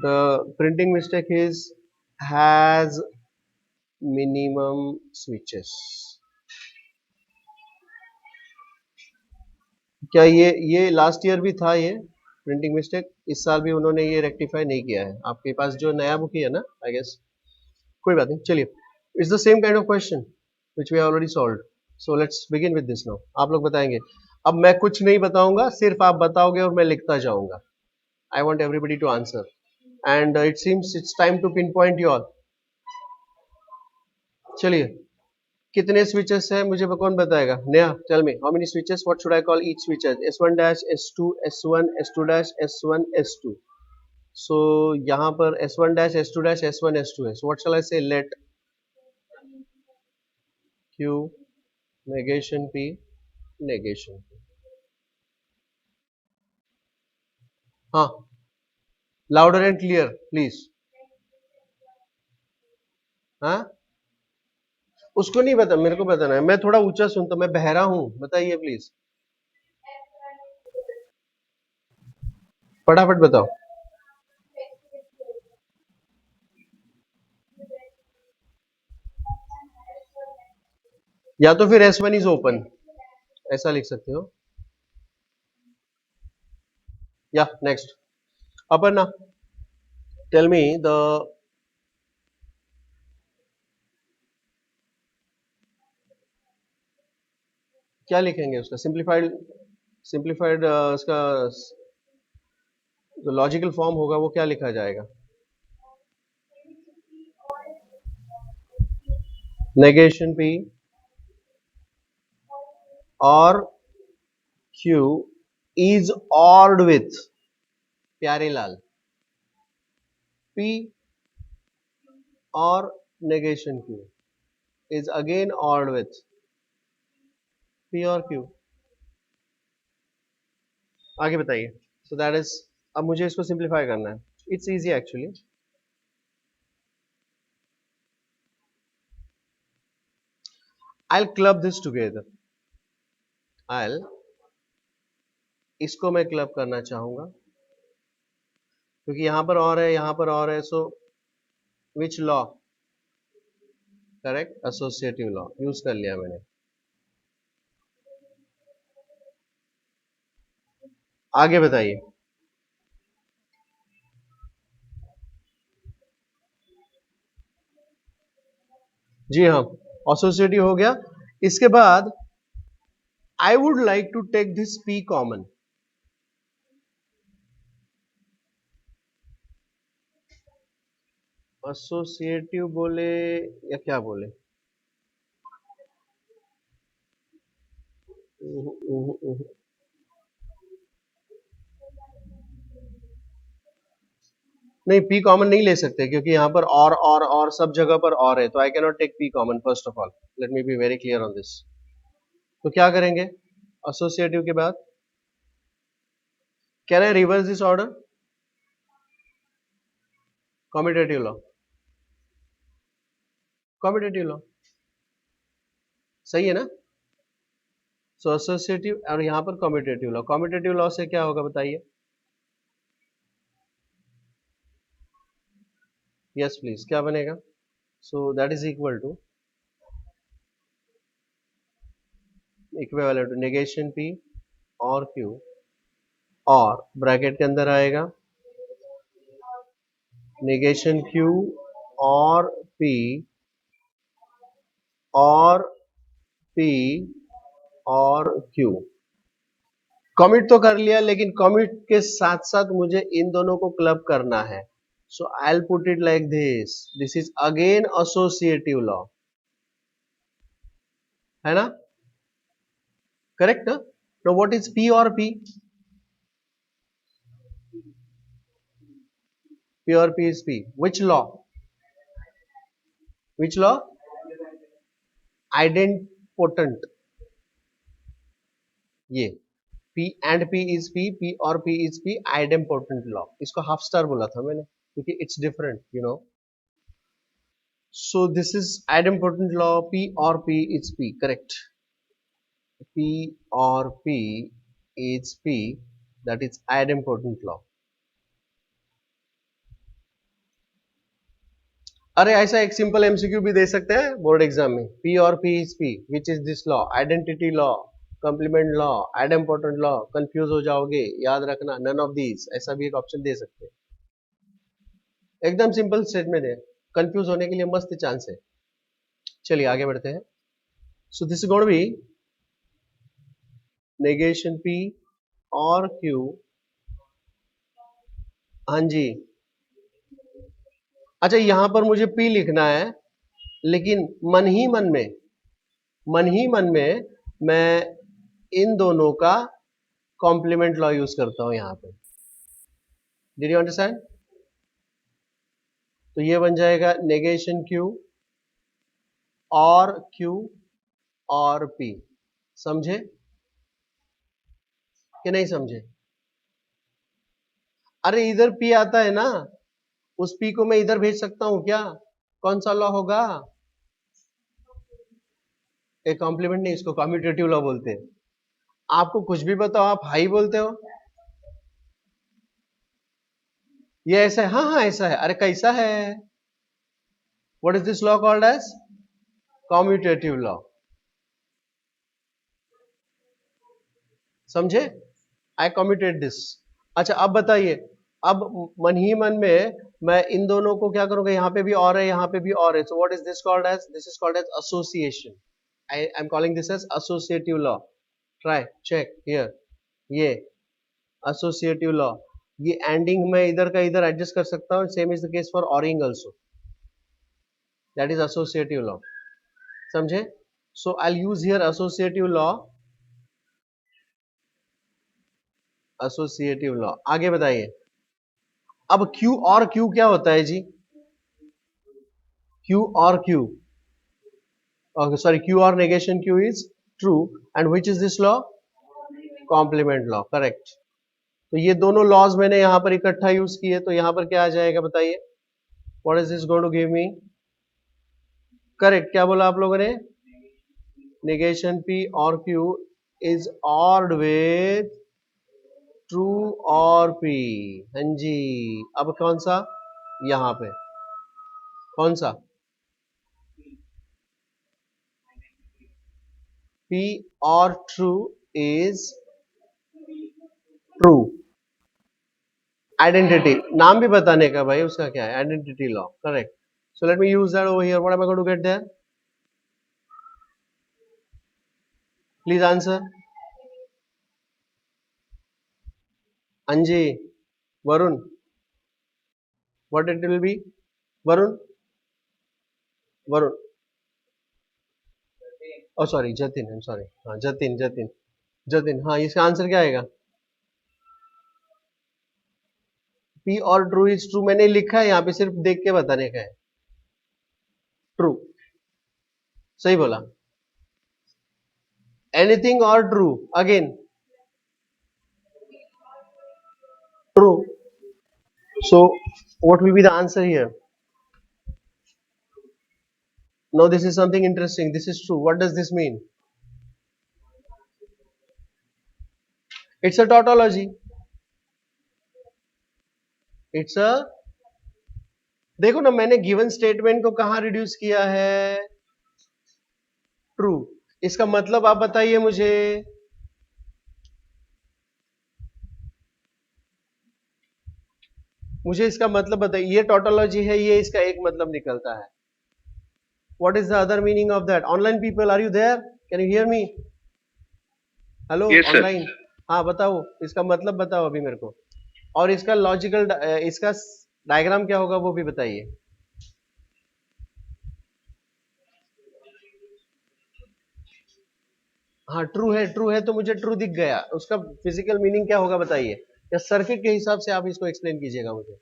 The printing mistake is has minimum switches. क्या ये लास्ट ईयर भी था ये प्रिंटिंग मिस्टेक? इस साल भी उन्होंने ये रेक्टिफाई नहीं किया है. आपके पास जो नया बुक ही है ना, आई गेस. कोई बात नहीं, चलिए. It's the same kind of question which we already solved. So let's begin with this now. आप लोग बताएंगे. अब मैं कुछ नहीं बताऊंगा, सिर्फ आप बताओगे और मैं लिखता जाऊंगा. I want everybody to answer and it seems it's time to pin point you all. चलिए, कितने स्विचेस हैं मुझे कौन बताएगा? नया, tell me how many switches. What should I call each switches? S1 dash, S2, S1, S2 dash, S1, S2. So यहाँ पर S1 dash, S2 dash, S1, S2 है. So what shall I say? Let Q negation P negation P. हाँ, लाउडर एंड क्लियर प्लीज. हाँ, उसको नहीं बता, मेरे को बताना है. मैं थोड़ा ऊंचा सुनता, मैं बहरा हूं. बताइए प्लीज, फटाफट बताओ. या तो फिर S1 इज ओपन, ऐसा लिख सकते हो. या next. Aparna, tell me the क्या लिखेंगे उसका सिंप्लीफाइड उसका जो लॉजिकल फॉर्म होगा वो क्या लिखा जाएगा? नेगेशन P और Q is ORed with, प्यारे लाल, P और negation Q is again ORed with P और Q. आगे बताइए. सो दैट इज, अब मुझे इसको सिंप्लीफाई करना है. It's easy actually. I'll club this together. I'll इसको मैं क्लब करना चाहूंगा क्योंकि यहां पर और है, यहां पर और है. So which law? Correct, associative law use कर लिया मैंने. आगे बताइए. जी हाँ, एसोसिएटिव हो गया. इसके बाद I would like to take this P common. Associative बोले या क्या बोले? नहीं, P कॉमन नहीं ले सकते क्योंकि यहाँ पर और सब जगह पर और है. तो I can not take P common. First of all let me be very clear on this. तो क्या करेंगे एसोसिएटिव के बाद? Can I reverse this order? Commutative law, commutative law. सही है ना? सो एसोसिएटिव और यहाँ पर कम्यूटेटिव लॉ, कम्यूटेटिव लॉ से क्या होगा बताइए? यस प्लीज, क्या बनेगा? So that is equal to equivalent to negation P और क्यू, और ब्रैकेट के अंदर आएगा नेगेशन क्यू और पी और पी और क्यू। कमिट तो कर लिया, लेकिन कमिट के साथ साथ मुझे इन दोनों को क्लब करना है। So I will put it like this is again associative law, है ना? करेक्ट ना? नो व्हाट इज पी और पी? पी और P is P, which law? Which law? Idempotent, ये P and P is P, P और P is P, idempotent law। इसको हाफ स्टार बोला था मैंने क्योंकि it's different, you know. So this is idempotent law, P और P is P, correct? P और P is P, that is idempotent law। अरे ऐसा एक सिंपल एमसीक्यू भी दे सकते हैं बोर्ड एग्जाम में, P और P is P, which is this law? Identity law, complement law, idempotent law. Confuse हो जाओगे, याद रखना नन ऑफ दीज, ऐसा भी एक ऑप्शन दे सकते हैं। एकदम सिंपल स्टेटमेंट है, कंफ्यूज होने के लिए मस्त चांस है। चलिए आगे बढ़ते हैं। So this is going to be negation P और Q। हाँ जी, अच्छा यहां पर मुझे P लिखना है, लेकिन मन ही मन में मैं इन दोनों का कॉम्प्लीमेंट लॉ यूज करता हूं यहां पे। Did you understand? तो ये बन जाएगा नेगेशन Q और Q और P। समझे कि नहीं समझे? अरे इधर P आता है ना, उस P को मैं इधर भेज सकता हूं क्या? कौन सा लॉ होगा? एक कॉम्प्लीमेंट नहीं, इसको कम्यूटेटिव लॉ बोलते हैं। आपको कुछ भी बताओ, आप हाई बोलते हो। ये ऐसा है, हाँ हाँ ऐसा है। अरे कैसा है? What is this law called as? Commutative law. समझे? I commutate this. अच्छा अब बताइए, अब मन ही मन में मैं इन दोनों को क्या करूंगा, यहाँ पे भी और है, यहाँ पे भी और है। So what is this called as? This is called as association. I am calling this as associative law. Try check here, ये एसोसिएटिव लॉ। ये एंडिंग में इधर का इधर एडजस्ट कर सकता हूँ। Same is the case for oring also, that is associative law. समझे? So I use here associative law, associative law. आगे बताइए। अब Q और Q क्या होता है जी? Q और Q, सॉरी Q और negation Q is true, and which is this law? Complement law, correct. तो ये दोनों लॉज मैंने यहां पर इकट्ठा यूज किए, तो यहां पर क्या आ जाएगा बताइए? What is this going to give me? Correct, क्या बोला आप लोगों ने? नेगेशन P और Q is ored with true और P। हाँ जी, अब कौन सा? यहां पे कौन सा? P और ट्रू इज ट्रू। आइडेंटिटी, नाम भी बताने का भाई, उसका क्या है? Identity law, correct. So let me use that over here. What am I going to get there? Please answer. Anji, Varun, what it will be? Varun, Varun, oh sorry Jatin, I am sorry. हाँ जतिन, जतिन, जतिन, हाँ इसका आंसर क्या आएगा? पी और ट्रू इज ट्रू मैंने लिखा है यहाँ पे, सिर्फ देख के बताने का है। ट्रू, सही बोला। एनीथिंग और true, again true. So what will be the answer here? Now this is something interesting. This is true. What does this mean? It's a tautology. It's a, देखो ना मैंने गिवन स्टेटमेंट को कहां रिड्यूस किया है, ट्रू। इसका मतलब आप बताइए मुझे, इसका मतलब बताइए, ये टोटोलॉजी है, ये इसका एक मतलब निकलता है। What is the other meaning of that? Online people, are you there? Can you hear me? Hello online, हाँ बताओ, इसका मतलब बताओ अभी मेरे को, और इसका लॉजिकल, इसका डायग्राम क्या होगा वो भी बताइए। हाँ ट्रू है तो मुझे ट्रू दिख गया, उसका फिजिकल मीनिंग क्या होगा बताइए, या सर्किट के हिसाब से आप इसको एक्सप्लेन कीजिएगा मुझे।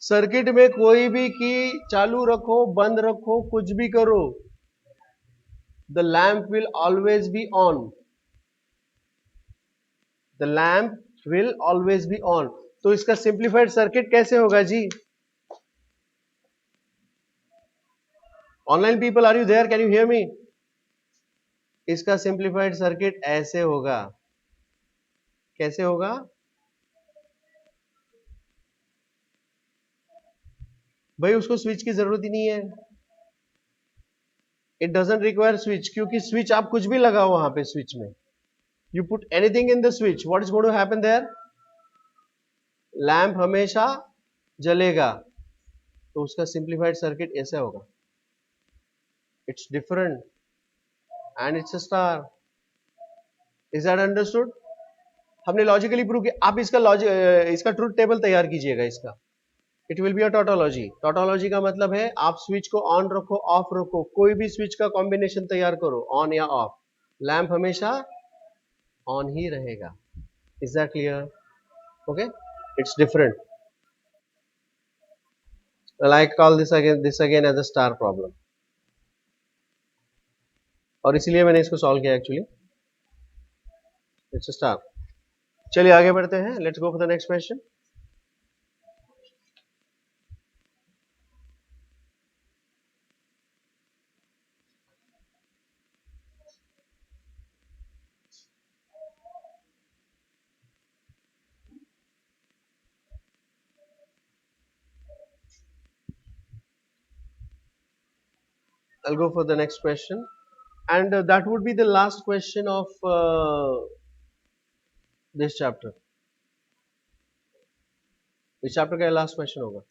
सर्किट में कोई भी की चालू रखो, बंद रखो, कुछ भी करो, the lamp will always be on, the lamp will always be on. तो इसका सिंप्लीफाइड सर्किट कैसे होगा जी? Online people, are you there? Can you hear me? इसका सिंप्लीफाइड सर्किट ऐसे होगा। कैसे होगा? भाई उसको स्विच की जरूरत ही नहीं है, इट डजंट रिक्वायर स्विच, क्योंकि स्विच आप कुछ भी लगाओ वहां पे, स्विच में you put anything in the switch, what is going to happen there? Lamp हमेशा जलेगा। तो उसका सिंप्लीफाइड सर्किट ऐसा होगा, it's different and it's a star. Is that understood? हमने लॉजिकली प्रूव किया। आप इसका इसका ट्रूथ टेबल तैयार कीजिएगा इसका। It will be a tautology. Tautology का मतलब है आप स्विच को ऑन रखो, ऑफ रखो, कोई भी स्विच का कॉम्बिनेशन तैयार करो, ऑन या ऑफ, लैंप हमेशा ऑन ही रहेगा। Is that clear? Okay, it's different. I call this again as a star problem, और इसलिए मैंने इसको सॉल्व किया एक्चुअली, इट्स अ स्टार। चलिए आगे बढ़ते हैं, let's go for the next question. I'll go for the next question, and that would be the last question of this chapter. इस चैप्टर का लास्ट क्वेश्चन होगा।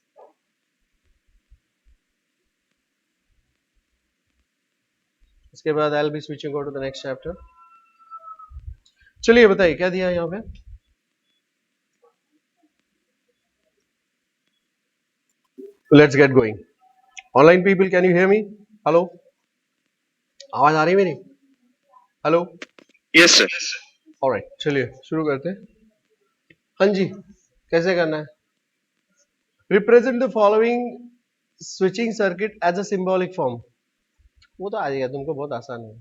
इसके बाद I'll be switching over to the next chapter. चलिए बताइए क्या दिया है यहाँ पे। Let's get going. Online people, can you hear me? Hello, आवाज आ रही है मेरी? Hello, yes sir. ऑलराइट, चलिए शुरू करते हैं। हाँ जी, कैसे करना है? Represent the following switching circuit as a symbolic form. वो तो आ जाएगा तुमको, बहुत आसान है।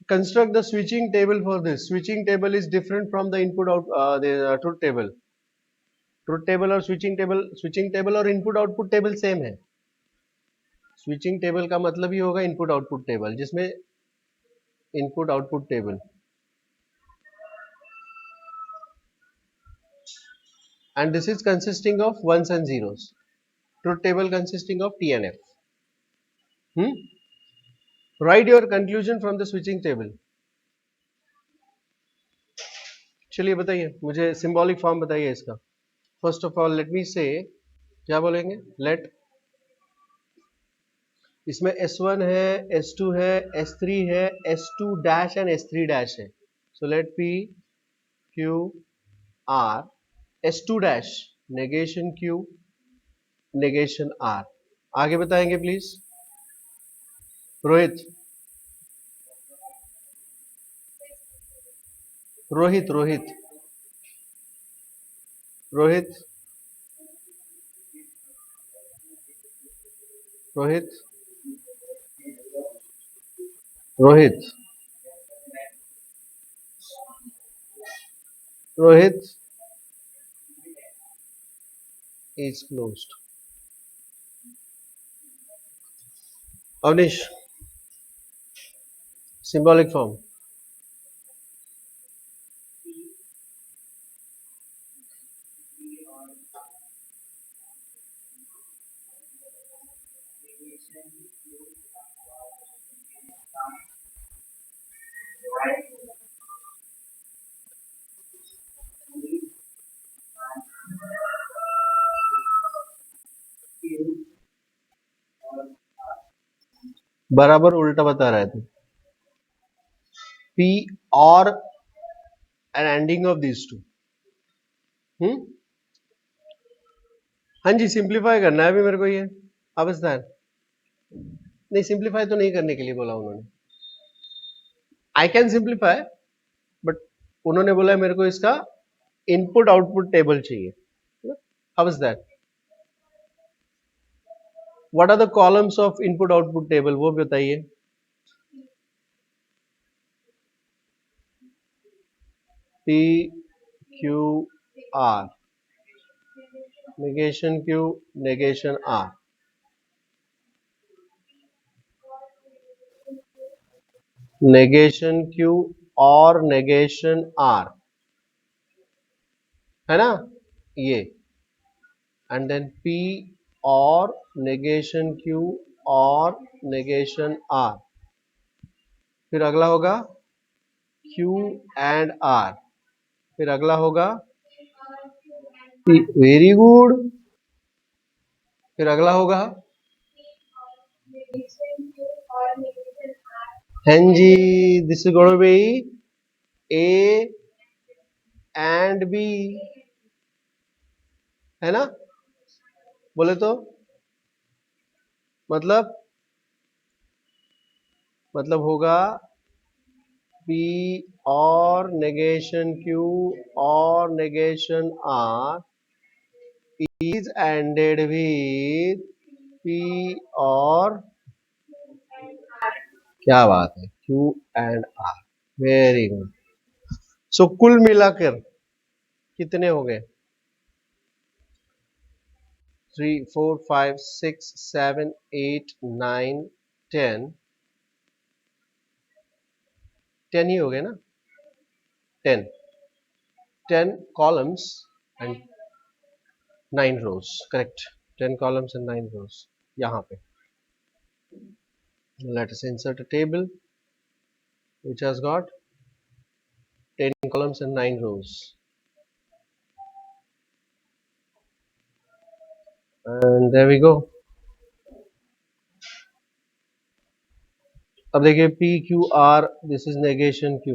Construct the switching table for this. Switching table is different from the input out the truth table. Truth table और switching table और input output table सेम है। स्विचिंग टेबल का मतलब ही होगा इनपुट आउटपुट टेबल, जिसमें input output table, and this is consisting of ones and zeros. Truth table consisting of T and F. Write your conclusion from the switching table. चलिए बताइए मुझे, सिंबॉलिक फॉर्म बताइए इसका। फर्स्ट ऑफ ऑल लेट मी से, क्या बोलेंगे? लेट, इसमें S1 है, S2 है, S3 है, S2 dash and S3 dash है। So let P Q R, S2 dash negation Q, negation R। आगे बताएंगे please Rohit, Rohit Rohit Rohit Rohit Rohit Rohit is closed. Avnish, symbolic form. बराबर उल्टा बता रहा है तू. P or an ending of these two. हाँ जी, सिंप्लीफाई करना है अभी मेरे को ये. अवस्थान नहीं, सिंप्लीफाई तो नहीं करने के लिए बोला उन्होंने. आई कैन सिंप्लीफाई, बट उन्होंने बोला है मेरे को इसका इनपुट आउटपुट टेबल चाहिए. How is that? What are the columns of input output table, वो बताइए. P Q R, negation Q, negation R. negation Q और negation R है ना ये. एंड देन P और negation Q और negation R. फिर अगला होगा Q and R. फिर अगला होगा वेरी गुड. फिर अगला होगा हाँ जी, this is going to be A and B, है ना? बोले तो मतलब होगा P और negation Q और negation R is ended with P और क्या बात है Q and R. Very good. So कुल मिलाकर कितने हो गए? 3 4 5 6 7 8 9 10. 10 ही हो गए ना? 10 columns and 9 rows. Correct. 10 columns and 9 rows. यहाँ पे let us insert a table which has got 10 columns and 9 rows. And there we go. अब देखिए P Q R, this is negation Q,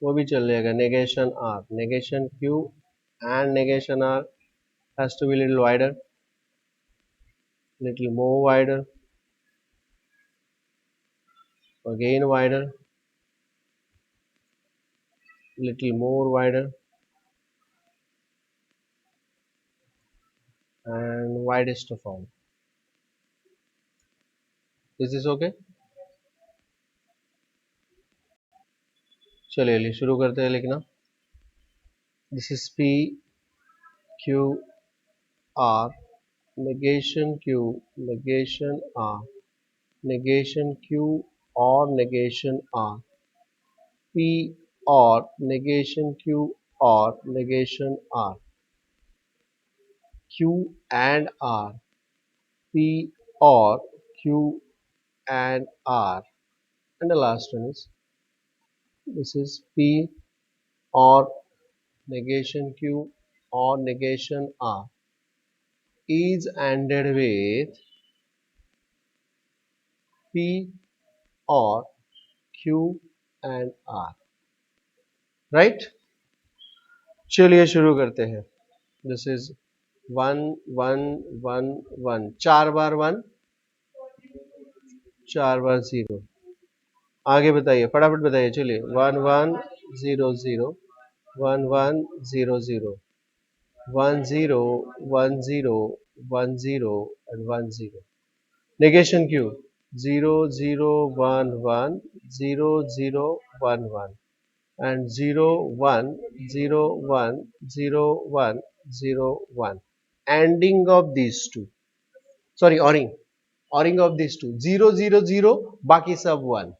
वो भी चल जाएगा. negation R, negation Q and negation R has to be little wider, little more wider, again wider, little more wider and widest of all. Is this okay? चलिए शुरू करते हैं लिखना. This is P Q R, negation Q, negation R, negation Q और negation R. P और negation Q और negation R. Q and R. P और Q and R. And the last one is, this is P or negation Q or negation R is ended with P or Q and R. Right? चलिए शुरू करते हैं. This is 1 1 1 1. 4 बार 1, 4 बार 0. आगे बताइए, फटाफट बताइए. चलिए 1 1 0 0, 1 1 0 0, 1 0 1 0 1 0 and 1 0. Negation Q 0 0 1 1 0 0 1 1 and 0 1 0 1 0 1 0 1. Ending of these two. Sorry, ORing. ORing of this two, 0 0 0 बाकी सब 1।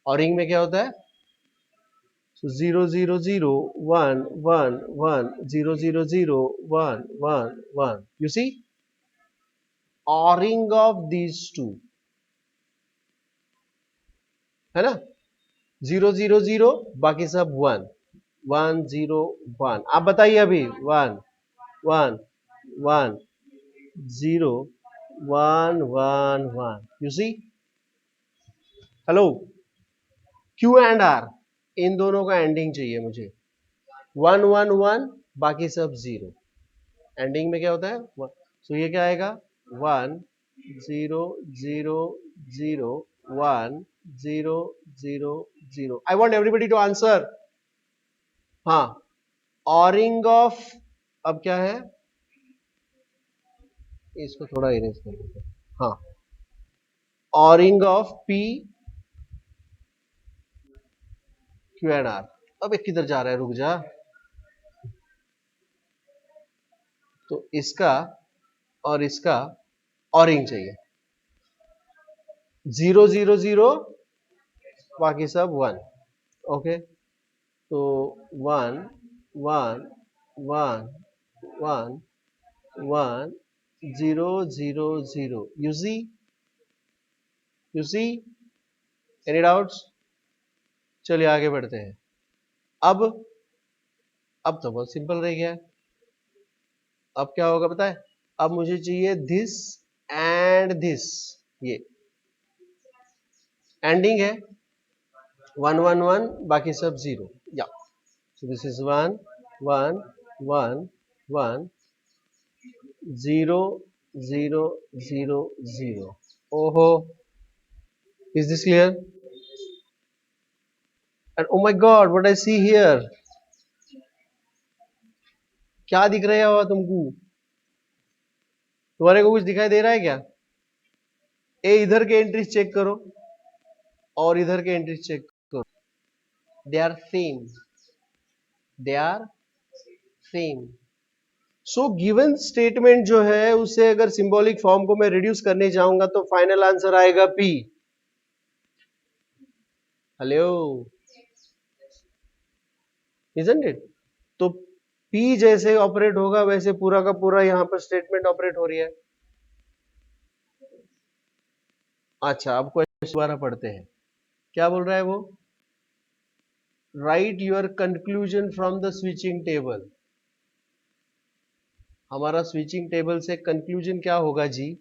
ऑरिंग में क्या होता है? So 0 0 0 1 1 1 0 0 0 1 1 1, you see, ORing of these two, है ना? 0 0 0 बाकी सब 1 1 0 1। आप बताइए अभी 1 1 1 0 1 1 1, you see, hello. Q and R, इन दोनों का एंडिंग चाहिए मुझे 1 1 1 बाकी सब 0। एंडिंग में क्या होता है? सो ये क्या आएगा? 1 0 0 0 1 0 0 0। I want everybody to answer. हाँ, ऑरिंग ऑफ, अब क्या है, इसको थोड़ा इरेज कर देते हैं। हाँ, ORing of P Q and R। अब एक किधर जा रहा है, रुक जा। तो इसका और इसका ऑरिंग चाहिए 0 0 0 बाकी सब 1। ओके, तो 1 1 1 1 1 0 0 0, you see, any doubts? चलिए आगे बढ़ते हैं। अब तो बहुत सिंपल रह गया है। अब क्या होगा पता है? अब मुझे चाहिए दिस एंड दिस, ये एंडिंग है 1 1 1 बाकी सब 0, या so this is 1 1 1 1 0 0 0 0। ओहो, is this clear? And oh my god, what I see here, क्या दिख रहा है तुमको? तुम्हारे को कुछ दिखाई दे रहा है क्या? ए इधर के एंट्रीज चेक करो और इधर के एंट्रीज चेक करो, they are same, they are same. So given statement जो है उसे अगर सिंबॉलिक फॉर्म को मैं रिड्यूस करने जाऊंगा तो फाइनल आंसर आएगा P। Hello, isn't it? तो P जैसे ऑपरेट होगा वैसे पूरा का पूरा यहां पर स्टेटमेंट ऑपरेट हो रही है। अच्छा, अब क्वेश्चन दोबारा पढ़ते हैं। क्या बोल रहा है वो? Right your conclusion from the switching table. हमारा स्विचिंग टेबल से कंक्लूजन क्या होगा जी?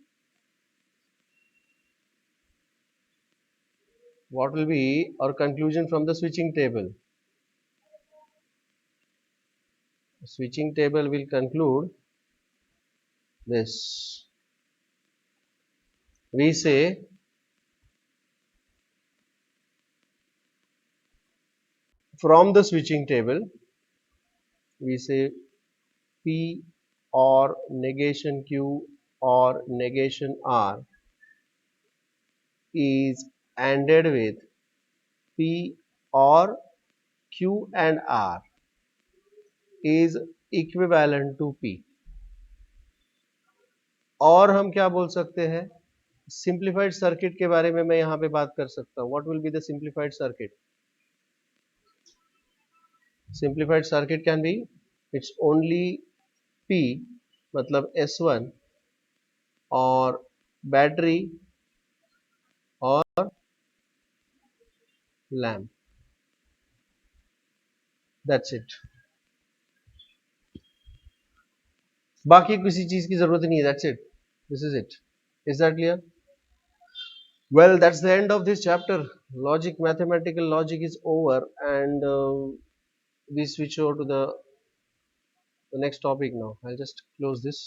What will be our conclusion from the switching table? Switching table will conclude this. We say from the switching table, we say P or negation Q or negation R is ANDed with P or Q and R is equivalent to P। और हम क्या बोल सकते हैं? सिंप्लीफाइड सर्किट के बारे में मैं यहां पे बात कर सकता हूं। What will be the simplified circuit? Simplified circuit can be, it's only P मतलब S1 और बैटरी और लैम्प, दैट्स इट। बाकी किसी चीज की जरूरत नहीं है, that's it, this is it. Is that clear? Well, that's the end of this chapter. Logic, mathematical logic is over, and we switch over to the next topic now. I'll just close this.